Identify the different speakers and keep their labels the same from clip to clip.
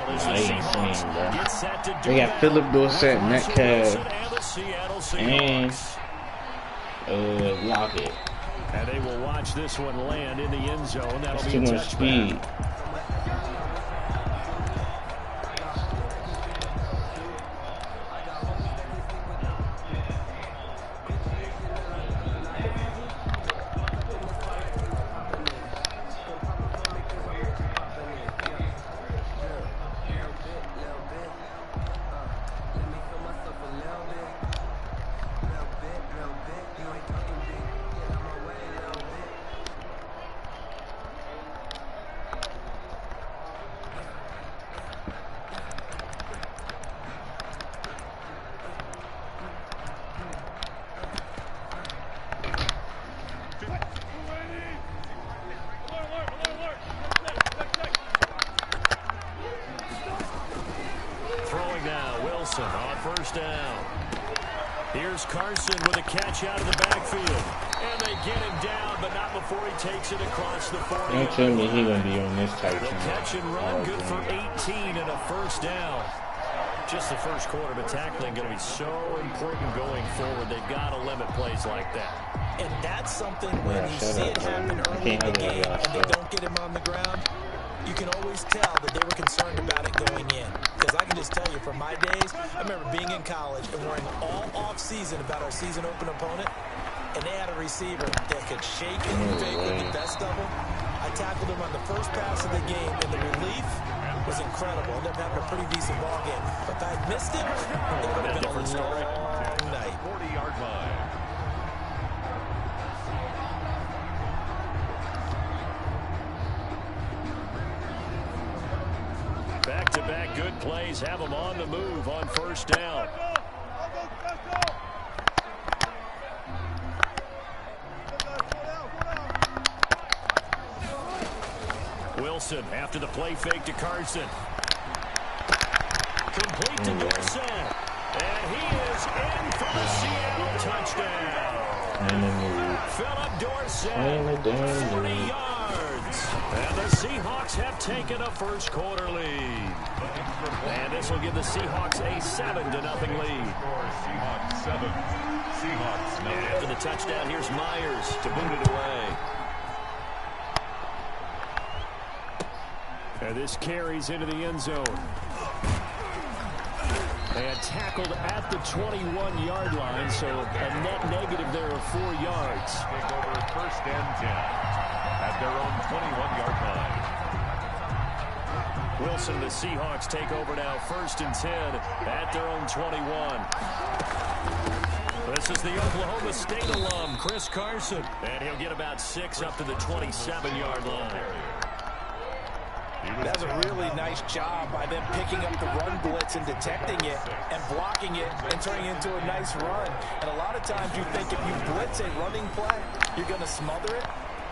Speaker 1: I ain't seen, bro.
Speaker 2: They got Philip Dorsett, Metcalf, and Lockett.
Speaker 3: And they will watch this one land in the end zone. That'll be
Speaker 2: too much speed.
Speaker 3: On first down. Here's Carson with a catch out of the backfield. And they get him down, but not before he takes it across the 40.
Speaker 2: Don't tell me he's going to be on this type
Speaker 3: of catch and run, good for 18 and a first down. Just the first quarter, but tackling going to be so important going forward. They've got to limit plays like that.
Speaker 4: And that's something when you see it happen early in the game and they don't get him on the ground, you can always tell that they were concerned about it going in. Because I can just tell you from my days, I remember being in college and worrying all off-season about our season open opponent, and they had a receiver that could shake and fake with the best of them. I tackled him on the first pass of the game, and the relief was incredible. Ended up having a pretty decent ball game. But if I had missed it, it would have been a long night.
Speaker 5: 40-yard line.
Speaker 3: Back-to-back good plays have them on the move on first down. Wilson after the play fake to Carson. Complete to Dorsett. And he is in for the Seattle touchdown. Philip Dorsett, 40 yards. And the Seahawks have taken a first quarter lead. And this will give the Seahawks a 7-0 lead.
Speaker 5: Seahawks 7. Seahawks 9.
Speaker 3: After the touchdown, here's Myers to boot it away. And this carries into the end zone. And tackled at the 21-yard line, so a net negative there of 4 yards.
Speaker 5: Take over first and 10 at their own 21-yard line.
Speaker 3: Wilson, the Seahawks take over now, first and 10 at their own 21. This is the Oklahoma State alum, Chris Carson. And he'll get about 6 up to the 27-yard line.
Speaker 4: That's a really nice job by them picking up the run blitz and detecting it and blocking it and turning it into a nice run. And a lot of times you think if you blitz a running play, you're going to smother it.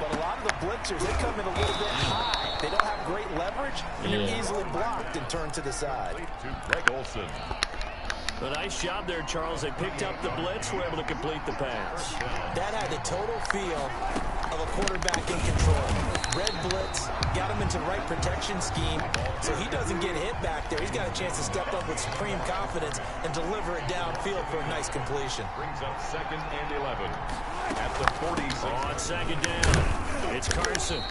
Speaker 4: But a lot of the blitzers, they come in a little bit high. They don't have great leverage, and they're easily blocked and turned to the side.
Speaker 5: To Greg Olsen.
Speaker 3: A nice job there, Charles. They picked up the blitz, were able to complete the pass.
Speaker 4: That had the total feel of a quarterback in control. Red blitz, got him into the right protection scheme, so he doesn't get hit back there. He's got a chance to step up with supreme confidence and deliver it downfield for a nice completion.
Speaker 5: Brings up 2nd and 11 at the 46.
Speaker 3: On second down, it's Carson.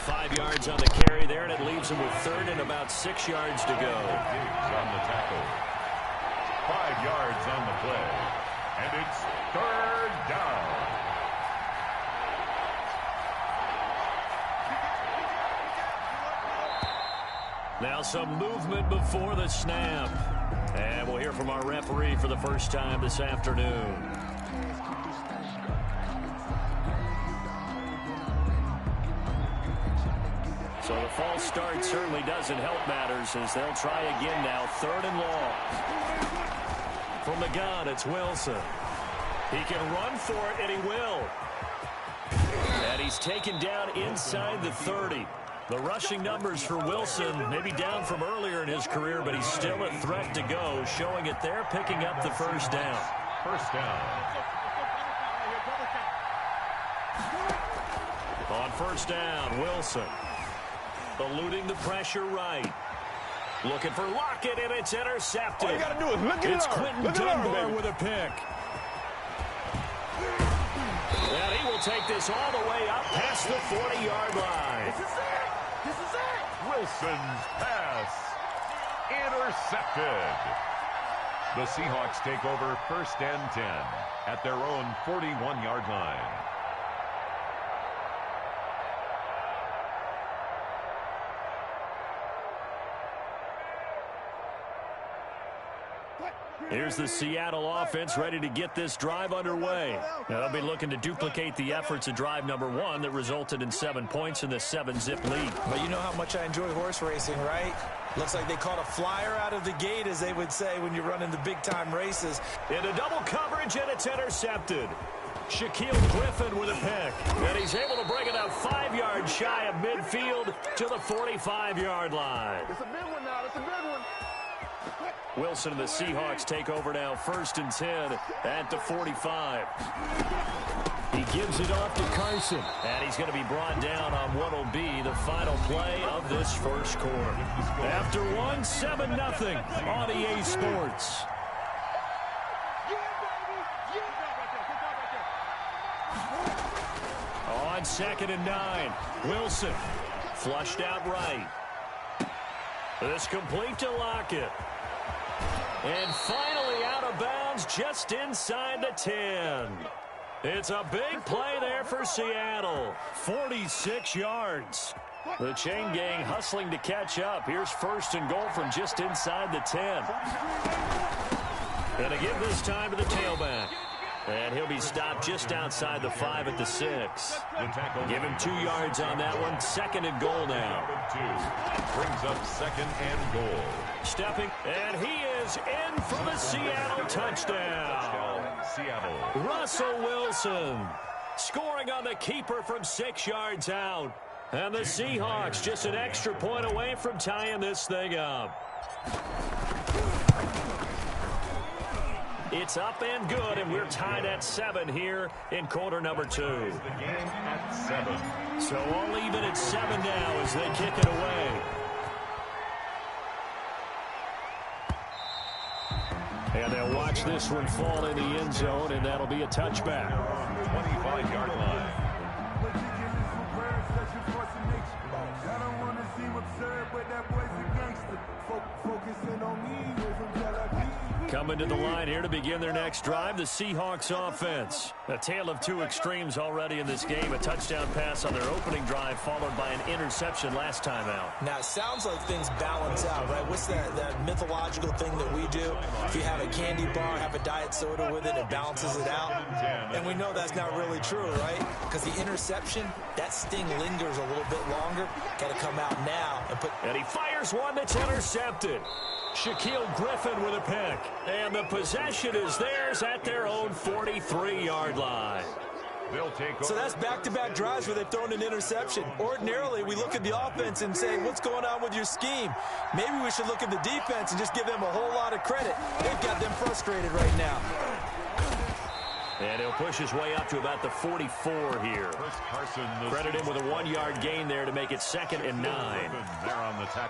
Speaker 3: 5 yards on the carry there, and it leaves him with 3rd and about 6 yards to go.
Speaker 5: On the tackle. 5 yards on the play. And it's 3rd down.
Speaker 3: Now some movement before the snap. And we'll hear from our referee for the first time this afternoon. So the false start certainly doesn't help matters as they'll try again now. 3rd and long. From the gun, it's Wilson. He can run for it, and he will. And he's taken down inside the 30. The rushing numbers for Wilson maybe down from earlier in his career, but he's still a threat to go, showing it there, picking up the first down.
Speaker 5: First down.
Speaker 3: On first down, Wilson eluding the pressure right. Looking for Lockett, and it's intercepted.
Speaker 1: All you got to do is look at
Speaker 3: It's Quentin Dunbar with a pick. And he will take this all the way up past the 40-yard line.
Speaker 5: This is it. Wilson's pass. Intercepted. The Seahawks take over 1st and 10 at their own 41-yard line.
Speaker 3: Here's the Seattle offense ready to get this drive underway. Now, they'll be looking to duplicate the efforts of drive number 1 that resulted in 7 points in the 7-zip lead.
Speaker 4: But you know how much I enjoy horse racing, right? Looks like they caught a flyer out of the gate, as they would say when you're running the big-time races.
Speaker 3: Into double coverage, and it's intercepted. Shaquille Griffin with a pick. And he's able to bring it up 5 yards shy of midfield to the 45-yard line.
Speaker 1: It's a big one now. It's a big one.
Speaker 3: Wilson and the Seahawks take over now 1st and 10 at the 45. He gives it off to Carson. And he's going to be brought down on what will be the final play of this first quarter. After 1, 7-0 on EA Sports. On 2nd and 9, Wilson flushed out right. This complete to Lockett. And finally out of bounds just inside the 10. It's a big play there for Seattle. 46 yards. The chain gang hustling to catch up. Here's 1st and goal from just inside the 10. And to give this time to the tailback. And he'll be stopped just outside the 5 at the 6. Give him 2 yards on that one. 2nd and goal now.
Speaker 5: Brings up 2nd and goal.
Speaker 3: Stepping, and he is in for the Seattle touchdown.
Speaker 5: Seattle.
Speaker 3: Russell Wilson scoring on the keeper from 6 yards out. And the Seahawks just an extra point away from tying this thing up. It's up and good, and we're tied at 7 here in quarter number 2.
Speaker 5: The game at 7.
Speaker 3: So all even at 7 now as they kick it away. And they'll watch this one fall in the end zone, and that'll be a touchback.
Speaker 5: 25-yard line.
Speaker 3: Coming to the line here to begin their next drive, the Seahawks offense. A tale of 2 extremes already in this game. A touchdown pass on their opening drive, followed by an interception last time out.
Speaker 4: Now, it sounds like things balance out, right? What's that mythological thing that we do? If you have a candy bar, have a diet soda with it, it balances it out. And we know that's not really true, right? Because the interception, that sting lingers a little bit longer. Got to come out now and put...
Speaker 3: And he fires one that's intercepted. Shaquille Griffin with a pick. And the possession is theirs at their own 43-yard line.
Speaker 5: They'll take over.
Speaker 4: So that's back-to-back drives where they've thrown an interception. Ordinarily, we look at the offense and say, what's going on with your scheme? Maybe we should look at the defense and just give them a whole lot of credit. They've got them frustrated right now.
Speaker 3: And he'll push his way up to about the 44 here. Credit him with a 1-yard gain there to make it 2nd and 9.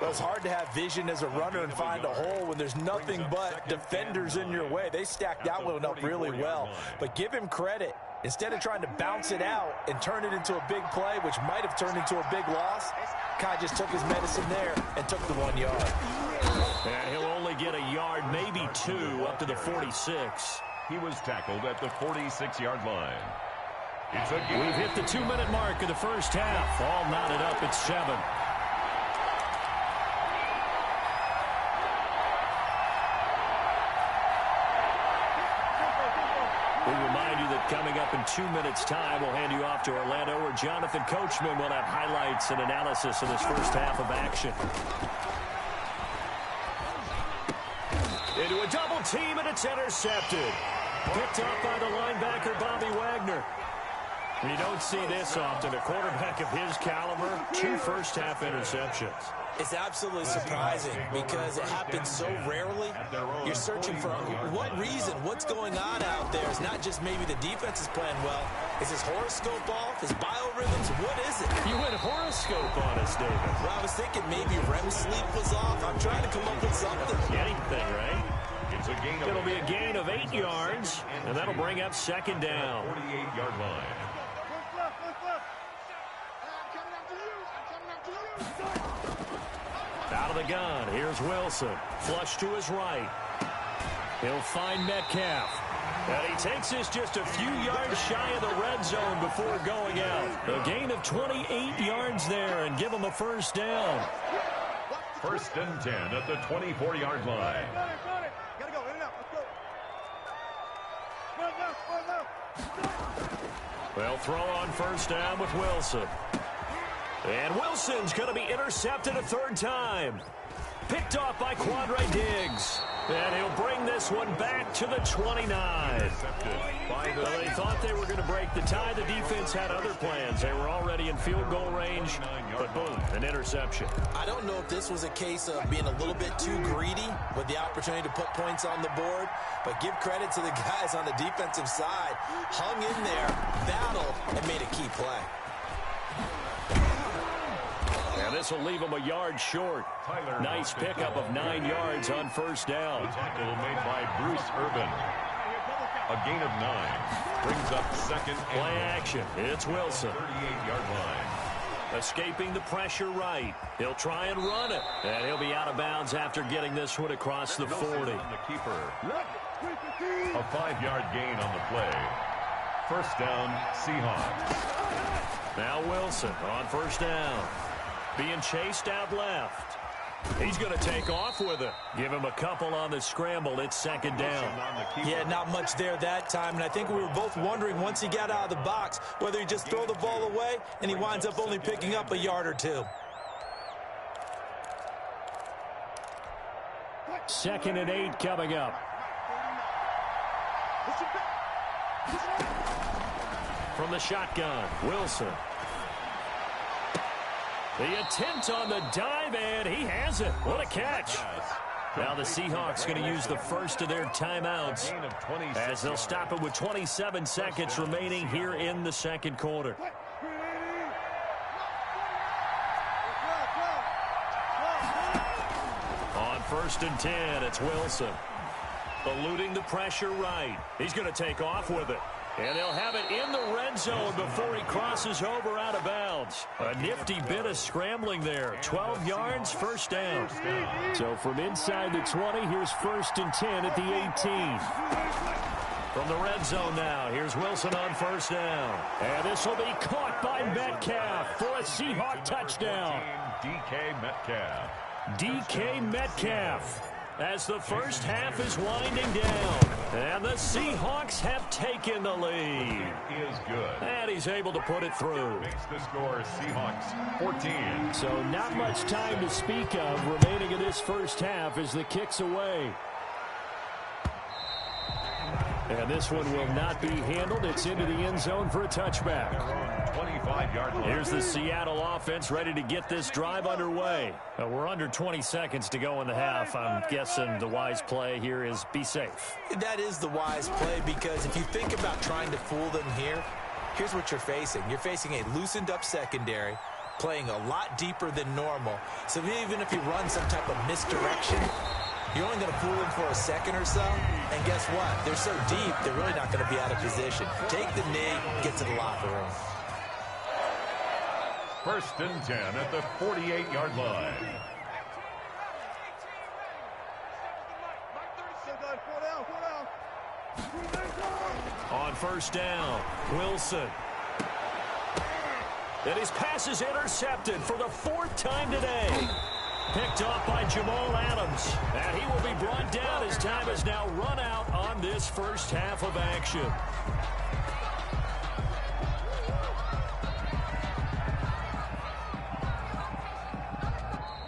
Speaker 4: Well, it's hard to have vision as a runner and find a hole when there's nothing but defenders in your way. They stacked that one up really well. But give him credit. Instead of trying to bounce it out and turn it into a big play, which might have turned into a big loss, Kai just took his medicine there and took the 1 yard.
Speaker 3: And he'll only get a yard, maybe 2, up to the 46.
Speaker 5: He was tackled at the 46-yard line.
Speaker 3: We've hit the 2-minute mark of the first half. All knotted up at 7. We remind you that coming up in 2 minutes' time, we'll hand you off to Orlando, where Jonathan Coachman will have highlights and analysis of this first half of action. Into a double team, and it's intercepted. Picked up by the linebacker, Bobby Wagner. You don't see this often. A quarterback of his caliber, 2 first-half interceptions.
Speaker 4: It's absolutely surprising because it happens so rarely. You're searching for what reason, what's going on out there. It's not just maybe the defense is playing well. Is his horoscope off? His biorhythms? What is it?
Speaker 3: You went horoscope on us, David.
Speaker 4: Well, I was thinking maybe REM sleep was off. I'm trying to come up with something.
Speaker 3: Anything, right?
Speaker 5: It's a gain of
Speaker 3: It'll be a gain of 8 yards, and that'll bring up second down.
Speaker 5: 48-yard line.
Speaker 3: Out of the gun, here's Wilson. Flush to his right. He'll find Metcalf. And he takes this just a few yards shy of the red zone before going out. A gain of 28 yards there and give him a first down.
Speaker 5: 1st and 10 at the 24-yard line.
Speaker 1: Gotta go, in and out, let's go.
Speaker 3: They'll throw on first down with Wilson. And Wilson's going to be intercepted a 3rd time. Picked off by Quandre Diggs. And he'll bring this one back to the 29. Well, they thought they were going to break the tie. The defense had other plans. They were already in field goal range. But boom, an interception.
Speaker 4: I don't know if this was a case of being a little bit too greedy with the opportunity to put points on the board. But give credit to the guys on the defensive side. Hung in there, battled, and made a key play.
Speaker 3: And this will leave him a yard short. Nice pickup of 9 yards on first down.
Speaker 5: The tackle made by Bruce Irvin. A gain of 9. Brings up second and
Speaker 3: Play action. It's Wilson.
Speaker 5: 38-yard line.
Speaker 3: Escaping the pressure right. He'll try and run it. And he'll be out of bounds after getting this one across the 40.
Speaker 5: On the keeper. A 5-yard gain on the play. First down, Seahawks.
Speaker 3: Now Wilson on first down. Being chased out left. He's going to take off with it. Give him a couple on the scramble. It's second down.
Speaker 4: Yeah, not much there that time. And I think we were both wondering once he got out of the box whether he just throw the ball away and he winds up only picking up a yard or 2.
Speaker 3: 2nd and 8 coming up. From the shotgun, Wilson. The attempt on the dive, and he has it. What a catch. Now the Seahawks going to use the first of their timeouts as they'll stop it with 27 seconds remaining here in the second quarter. On 1st and 10, it's Wilson. Eluding the pressure right. He's going to take off with it. And they'll have it in the red zone before he crosses over out of bounds. A nifty bit of scrambling there. 12 yards, first down. So from inside the 20, here's 1st and 10 at the 18. From the red zone now, here's Wilson on first down. And this will be caught by Metcalf for a Seahawk touchdown.
Speaker 5: DK Metcalf.
Speaker 3: DK Metcalf. As the first half is winding down. And the Seahawks have taken the lead.
Speaker 5: Is good.
Speaker 3: And he's able to put it through.
Speaker 5: Makes the score Seahawks 14.
Speaker 3: So not much time to speak of remaining in this first half as the kick's away. And this one will not be handled. It's into the end zone for a touchback.
Speaker 5: 25-yard line.
Speaker 3: Here's the Seattle offense ready to get this drive underway. We're under 20 seconds to go in the half. I'm guessing the wise play here is be safe.
Speaker 4: That is the wise play because if you think about trying to fool them here, here's what you're facing. You're facing a loosened up secondary, playing a lot deeper than normal. So even if you run some type of misdirection, you're only going to fool them for a second or so. And guess what? They're so deep, they're really not going to be out of position. Take the knee, get to the locker room.
Speaker 5: 1st and 10 at the 48-yard line.
Speaker 3: On first down, Wilson. And his pass is intercepted for the 4th time today. Picked off by Jamal Adams. And he will be brought down as time has now run out on this first half of action.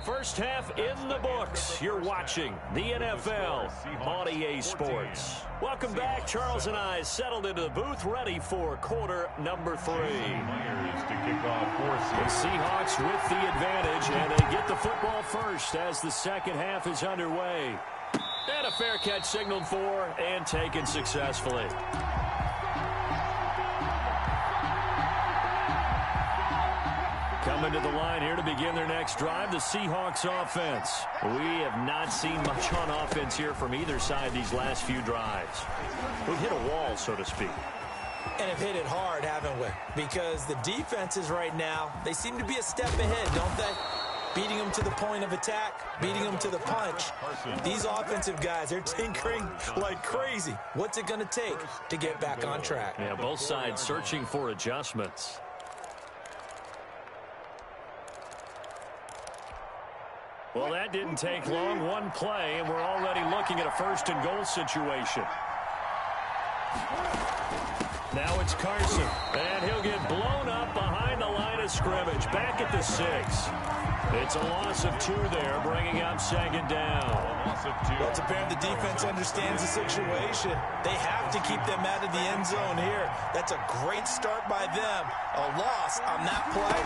Speaker 3: First half in the books. You're watching the NFL on EA Sports. Welcome back. Charles and I settled into the booth ready for quarter number 3.
Speaker 5: Myers to kick off for
Speaker 3: The Seahawks with the advantage, and they get the football first as the second half is underway. And a fair catch signaled for and taken successfully. Coming to the line here to begin their next drive, the Seahawks offense. We have not seen much on offense here from either side these last few drives. We've hit a wall, so to speak.
Speaker 4: And have hit it hard, haven't we? Because the defenses right now, they seem to be a step ahead, don't they? Beating them to the point of attack, beating them to the punch. These offensive guys, they're tinkering like crazy. What's it going to take to get back on track?
Speaker 3: Yeah, both sides searching for adjustments. Well, that didn't take long. One play, and we're already looking at a first-and-goal situation. Now it's Carson, and he'll get blown up behind the line of scrimmage. Back at the 6. It's a loss of 2 there, bringing up second down.
Speaker 4: Well, it's apparent the defense understands the situation. They have to keep them out of the end zone here. That's a great start by them. A loss on that play.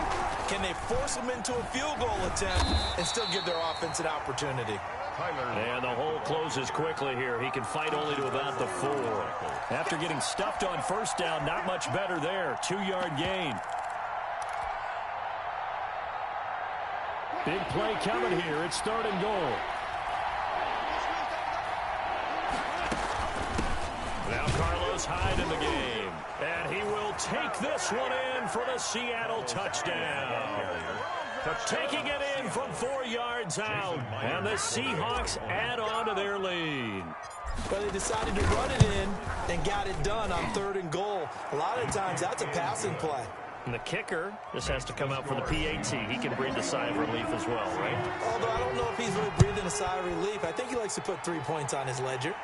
Speaker 4: Can they force them into a field goal attempt and still give their offense an opportunity?
Speaker 3: And the hole closes quickly here. He can fight only to about the 4. After getting stuffed on first down, not much better there. 2-yard gain. Big play coming here. It's 3rd and goal. Now Carlos Hyde in the game. And he will take this one in for the Seattle touchdown. Taking it in from 4 yards out. And the Seahawks add on to their lead.
Speaker 4: But they decided to run it in and got it done on 3rd and goal. A lot of times that's a passing play.
Speaker 3: And the kicker, this has to come out for the PAT. He can breathe a sigh of relief as well, right?
Speaker 4: Although I don't know if he's really breathing a sigh of relief. I think he likes to put 3 points on his ledger.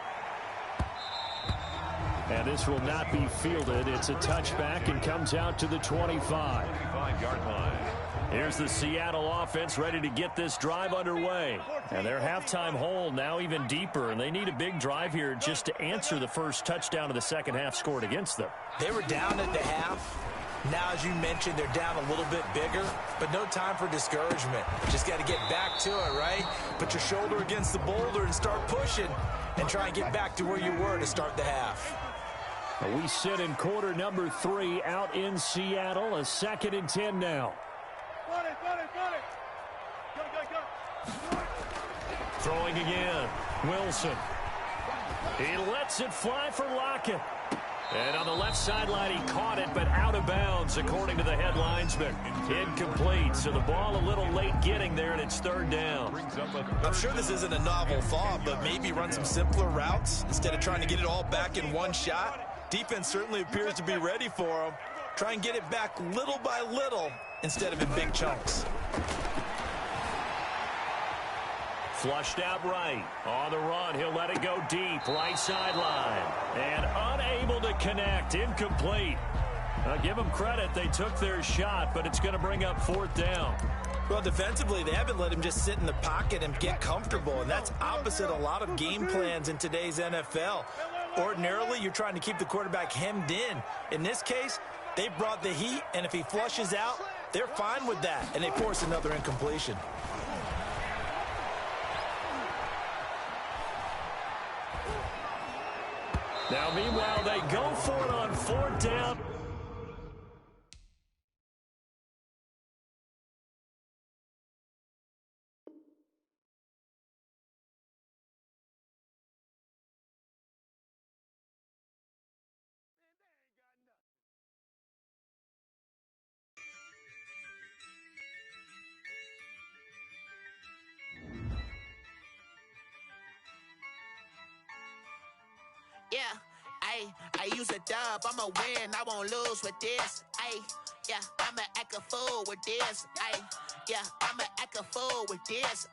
Speaker 3: And this will not be fielded. It's a touchback and comes out to the 25.
Speaker 5: 25-yard line.
Speaker 3: Here's the Seattle offense ready to get this drive underway. And their halftime hole now even deeper, and they need a big drive here just to answer the first touchdown of the second half scored against them.
Speaker 4: They were down at the half. Now, as you mentioned, they're down a little bit bigger, but no time for discouragement. Just got to get back to it, right? Put your shoulder against the boulder and start pushing and try and get back to where you were to start the half.
Speaker 3: We sit in quarter number 3 out in Seattle. A 2nd and 10 now. Throwing again. Wilson. He lets it fly for Lockett. And on the left sideline, he caught it, but out of bounds, according to the head linesman. Incomplete, so the ball a little late getting there, and it's 3rd down.
Speaker 4: I'm sure this isn't a novel thought, but maybe run some simpler routes instead of trying to get it all back in one shot. Defense certainly appears to be ready for him. Try and get it back little by little instead of in big chunks.
Speaker 3: Flushed out right. On the run, he'll let it go deep. Right sideline. And unable to connect. Incomplete. Give them credit. They took their shot, but it's going to bring up 4th down.
Speaker 4: Well, defensively, they haven't let him just sit in the pocket and get comfortable, and that's opposite a lot of game plans in today's NFL. Ordinarily, you're trying to keep the quarterback hemmed in. In this case, they brought the heat, and if he flushes out, they're fine with that, and they force another incompletion.
Speaker 3: Now, meanwhile, they go for it on 4th down.
Speaker 6: Yeah, I use a dub, I'ma win, I won't lose with this. Yeah, I'ma act a fool with this. Yeah, I'ma act a fool with this.